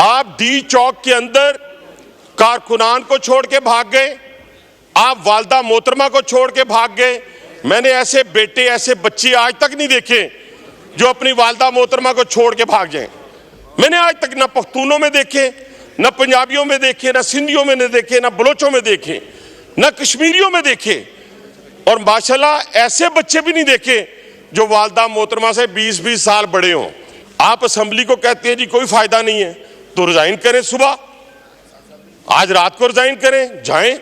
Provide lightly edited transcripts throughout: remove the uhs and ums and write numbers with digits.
आप डी चौक के अंदर कारकुनान को छोड़ के भाग गए, आप वालदा मोहतरमा को छोड़ के भाग गए। मैंने ऐसे बेटे, ऐसे बच्चे आज तक नहीं देखे जो अपनी वालदा मोहतरमा को छोड़ के भाग जाएं। मैंने आज तक ना पख्तूनों में देखे, ना पंजाबियों में देखे, ना सिंधियों में देखे, ना बलोचों में देखे, ना कश्मीरियों में देखे, और माशाल्लाह ऐसे बच्चे भी नहीं देखे जो वालदा मोहतरमा से 20-20 साल बड़े हों। आप असेंबली को कहते हैं जी कोई फायदा नहीं है, तो रिजाइन करें, सुबह आज रात को रिजाइन करें, जाएं,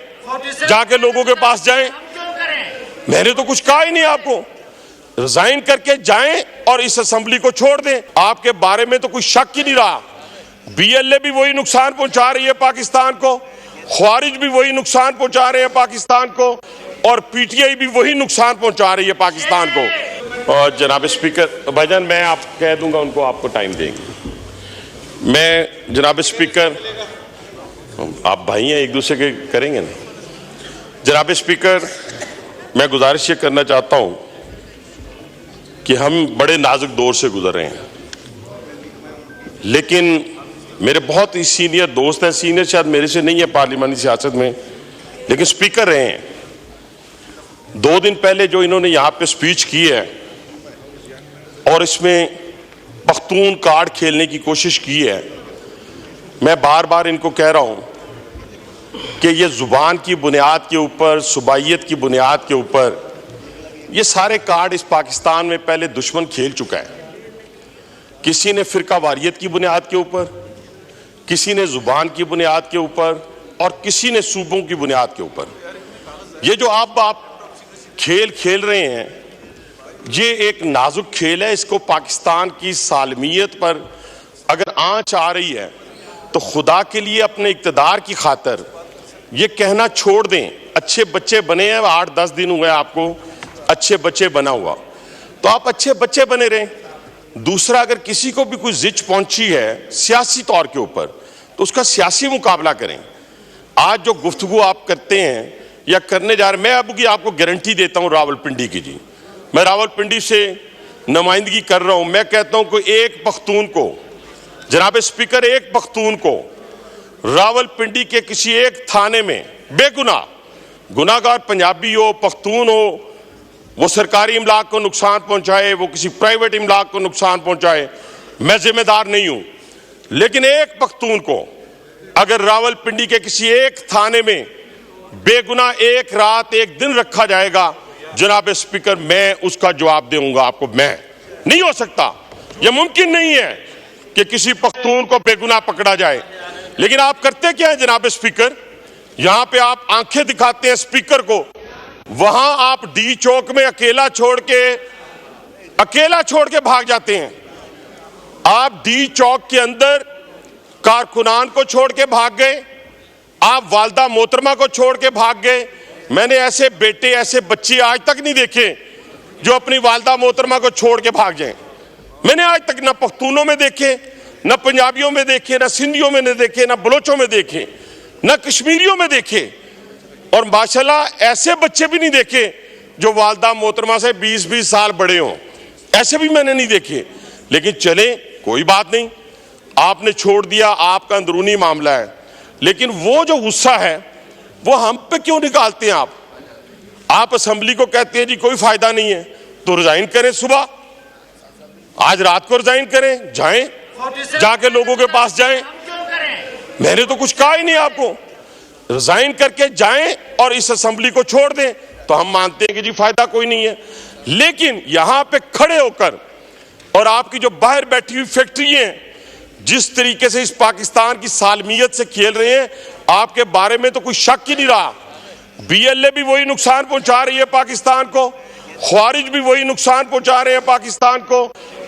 जाके लोगों के पास जाएं। मैंने तो कुछ कहा ही नहीं आपको, रिजाइन करके जाएं और इस असेंबली को छोड़ दें। आपके बारे में तो कोई शक ही नहीं रहा। बीएलए भी वही नुकसान पहुंचा रही है पाकिस्तान को, ख्वारिज भी वही नुकसान पहुंचा रहे हैं पाकिस्तान को, और पीटीआई भी वही नुकसान पहुंचा रही है पाकिस्तान को। और जनाब स्पीकर, भाईजान मैं आप कह दूंगा उनको, आपको टाइम देंगे। मैं जनाब स्पीकर, आप भाई हैं, एक दूसरे के करेंगे ना। जनाब स्पीकर, मैं गुजारिश ये करना चाहता हूं कि हम बड़े नाजुक दौर से गुजर रहे हैं, लेकिन मेरे बहुत ही सीनियर दोस्त हैं, सीनियर शायद मेरे से नहीं है पार्लिमानी सियासत में, लेकिन स्पीकर रहे हैं। 2 दिन पहले जो इन्होंने यहां पे स्पीच की है और इसमें पख्तून कार्ड खेलने की कोशिश की है, मैं बार बार इनको कह रहा हूं कि ये जुबान की बुनियाद के ऊपर, सुबाइयत की बुनियाद के ऊपर ये सारे कार्ड इस पाकिस्तान में पहले दुश्मन खेल चुका है। किसी ने फिरका वारियत की बुनियाद के ऊपर, किसी ने जुबान की बुनियाद के ऊपर, और किसी ने सूबों की बुनियाद के ऊपर। ये जो आप खेल खेल रहे हैं, ये एक नाजुक खेल है। इसको पाकिस्तान की सालमियत पर अगर आंच आ रही है तो खुदा के लिए अपने इक्तदार की खातर ये कहना छोड़ दें। अच्छे बच्चे बने हैं, 8-10 दिन हुए आपको अच्छे बच्चे बना हुआ, तो आप अच्छे बच्चे बने रहें। दूसरा, अगर किसी को भी कोई जिच पहुंची है सियासी तौर के ऊपर, तो उसका सियासी मुकाबला करें। आज जो गुफ्तगू आप करते हैं या करने जा रहे हैं, मैं अब की आपको गारंटी देता हूं रावलपिंडी की, जी मैं रावलपिंडी से नुमाइंदगी कर रहा हूं। मैं कहता हूं कि एक पख्तून को, जनाब स्पीकर, एक पख्तून को रावलपिंडी के किसी एक थाने में बेगुनाह, गुनाहगार पंजाबी हो, पख्तून हो, वो सरकारी इमलाक को नुकसान पहुंचाए, वो किसी प्राइवेट इमलाक को नुकसान पहुंचाए, मैं जिम्मेदार नहीं हूं। लेकिन एक पख्तून को अगर रावलपिंडी के किसी एक थाने में बेगुनाह एक रात एक दिन रखा जाएगा, जनाब स्पीकर, मैं उसका जवाब दूंगा आपको। मैं नहीं हो सकता, यह मुमकिन नहीं है कि किसी पख्तून को बेगुनाह पकड़ा जाए। लेकिन आप करते क्या है जनाब स्पीकर, यहां पे आप आंखें दिखाते हैं स्पीकर को, वहां आप डी चौक में अकेला छोड़ के भाग जाते हैं। आप डी चौक के अंदर कारकुनान को छोड़ के भाग गए, आप वालदा मोहतरमा को छोड़ के भाग गए। मैंने ऐसे बेटे, ऐसे बच्चे आज तक नहीं देखे जो अपनी वालदा मोहतरमा को छोड़ के भाग जाएं। मैंने आज तक ना पख्तूनों में देखे, ना पंजाबियों में देखे, ना सिंधियों में देखे, ना बलोचों में देखे, ना कश्मीरियों में देखे, और माशाल्लाह ऐसे बच्चे भी नहीं देखे जो वालदा मोहतरमा से 20-20 साल बड़े हों। ऐसे भी मैंने नहीं देखे। लेकिन चले, कोई बात नहीं, आपने छोड़ दिया, आपका अंदरूनी मामला है। लेकिन वो जो गुस्सा है वो हम पे क्यों निकालते हैं आप असेंबली को कहते हैं जी कोई फायदा नहीं है, तो रिजाइन करें, सुबह आज रात को रिजाइन करें, जाएं, जाके लोगों के पास जाएं। मैंने तो कुछ कहा ही नहीं आपको, रिजाइन करके जाएं और इस असेंबली को छोड़ दें, तो हम मानते हैं कि जी फायदा कोई नहीं है। लेकिन यहां पे खड़े होकर और आपकी जो बाहर बैठी हुई फैक्ट्री हैं, जिस तरीके से इस पाकिस्तान की सालमियत से खेल रहे हैं, आपके बारे में तो कोई शक ही नहीं रहा। बीएलए भी वही नुकसान पहुंचा रही है पाकिस्तान को, ख्वारिज भी वही नुकसान पहुंचा रहे हैं पाकिस्तान को,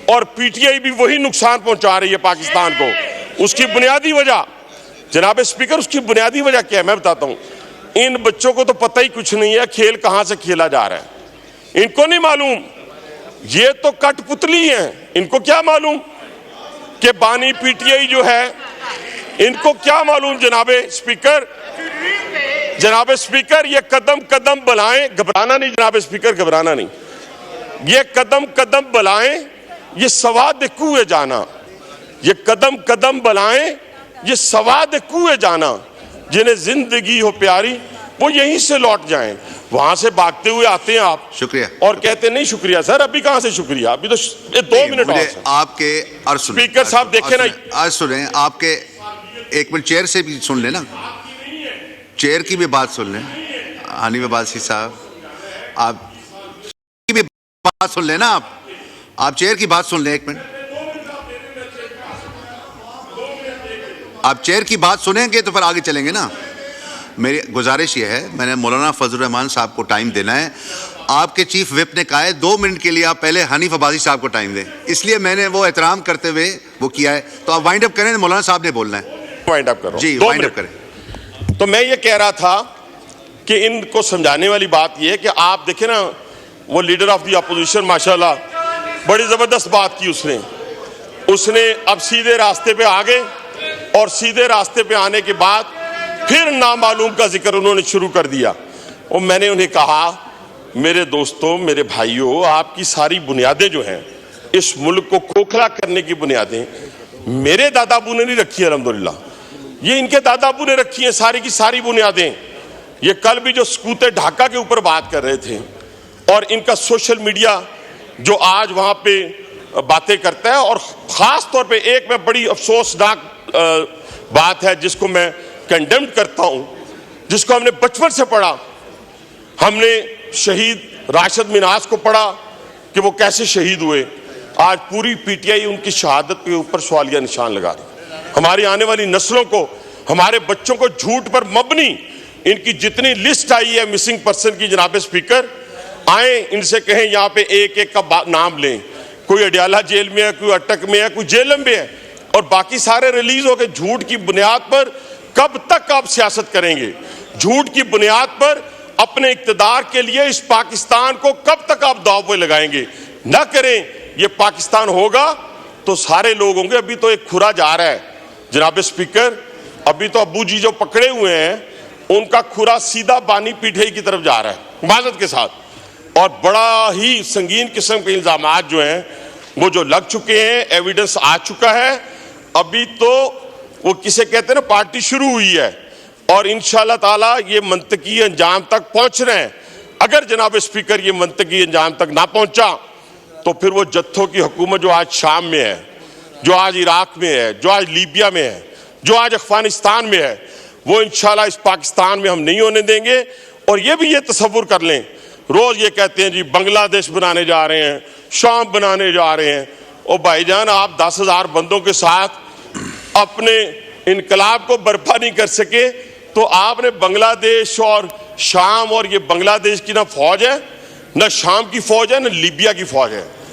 और पीटीआई भी वही नुकसान पहुंचा रही है पाकिस्तान को। उसकी बुनियादी वजह जनाब स्पीकर, उसकी बुनियादी वजह क्या है मैं बताता हूं। इन बच्चों को तो पता ही कुछ नहीं है खेल कहां से खेला जा रहा है, इनको नहीं मालूम। ये तो कठपुतली हैं, इनको क्या मालूम कि बानी पीटीआई जो है, इनको क्या मालूम जनाब स्पीकर, ये कदम कदम बलाएं, घबराना नहीं जनाब स्पीकर, घबराना नहीं, ये कदम कदम बलाएं, ये सवाद देखू है जाना, ये कदम कदम बलाएं, ये सवाद कुएं जाना, जिन्हें जिंदगी हो प्यारी वो यहीं से लौट जाएं। वहां से भागते हुए आते हैं आप, शुक्रिया, और कहते नहीं शुक्रिया सर। अभी कहां से शुक्रिया, अभी तो 2 मिनट और आपके। और स्पीकर साहब देखे ना, आज सुने आपके, एक मिनट चेयर से भी सुन लेना, चेयर की भी बात सुन लें। हनीफ अब्बासी साहब, आप की भी बात सुन लेना, आप चेयर की बात सुन लें। एक मिनट, आप चेयर की बात सुनेंगे तो फिर आगे चलेंगे ना। मेरी गुजारिश ये है, मैंने मौलाना फजल रहमान साहब को टाइम देना है। आपके चीफ विप ने कहा है 2 मिनट के लिए आप पहले हनीफ अब्बासी साहब को टाइम दें, इसलिए मैंने वो एहतराम करते हुए वो किया है। तो आप वाइंड अप करें, मौलाना साहब ने बोलना है। वाइंड अप करो जी, वाइंड अप करें। तो मैं ये कह रहा था कि इनको समझाने वाली बात ये है कि आप देखें ना, वो लीडर ऑफ द अपोजिशन माशाल्लाह बड़ी जबरदस्त बात की उसने अब सीधे रास्ते पे आ गए, और सीधे रास्ते पे आने के बाद फिर नामालूम का जिक्र उन्होंने शुरू कर दिया। और मैंने उन्हें कहा, मेरे दोस्तों, मेरे भाइयों, आपकी सारी बुनियादें जो हैं इस मुल्क को खोखला करने की बुनियादें मेरे दादाबू ने नहीं रखी, अल्हम्दुलिल्लाह, ये इनके दादाबू ने रखी हैं सारी की सारी बुनियादें। ये कल भी जो सकूते ढाका के ऊपर बात कर रहे थे, और इनका सोशल मीडिया जो आज वहां पे बातें करता है, और खास तौर पे एक में बड़ी अफसोसनाक बात है जिसको मैं कंडेम करता हूं, जिसको हमने बचपन से पढ़ा। हमने शहीद राशिद मिनाज को पढ़ा कि वो कैसे शहीद हुए। आज पूरी पीटीआई उनकी शहादत के ऊपर सवालिया निशान लगा रही। हमारी आने वाली नस्लों को, हमारे बच्चों को झूठ पर मबनी इनकी जितनी लिस्ट आई है मिसिंग पर्सन की, जनाब स्पीकर, आए इनसे कहें यहाँ पे एक एक का नाम लें। कोई अडियाला जेल में है, कोई अटक में है, कोई जेल में है, और बाकी सारे रिलीज हो गए। झूठ की बुनियाद पर कब तक आप सियासत करेंगे? झूठ की बुनियाद पर अपने इक्तदार के लिए इस पाकिस्तान को कब तक आप दांव पे लगाएंगे? ना करें। ये पाकिस्तान होगा तो सारे लोग होंगे। अभी तो एक खुरा जा रहा है जनाब स्पीकर, अभी तो अब्बू जी जो पकड़े हुए हैं उनका खुरा सीधा बानी पीठे की तरफ जा रहा है माजरत के साथ, और बड़ा ही संगीन किस्म के इल्जामात जो हैं वो जो लग चुके हैं, एविडेंस आ चुका है। अभी तो वो किसे कहते हैं ना, पार्टी शुरू हुई है, और इंशाअल्लाह ताला ये मंतकी अंजाम तक पहुंच रहे हैं। अगर जनाब स्पीकर ये मंतकी अंजाम तक ना पहुंचा तो फिर वो जत्थों की हुकूमत जो आज शाम में है, जो आज इराक में है, जो आज लीबिया में है, जो आज अफगानिस्तान में है, वो इंशाअल्लाह इस पाकिस्तान में हम नहीं होने देंगे। और ये भी ये तसव्वुर कर लें, रोज ये कहते हैं जी बांग्लादेश बनाने जा रहे हैं, शाम बनाने जा रहे हैं। और भाईजान, आप 10,000 बंदों के साथ अपने इनकलाब को बर्पा नहीं कर सके, तो आपने बांग्लादेश और शाम, और ये बांग्लादेश की ना फौज है, ना शाम की फौज है, ना लीबिया की फौज है।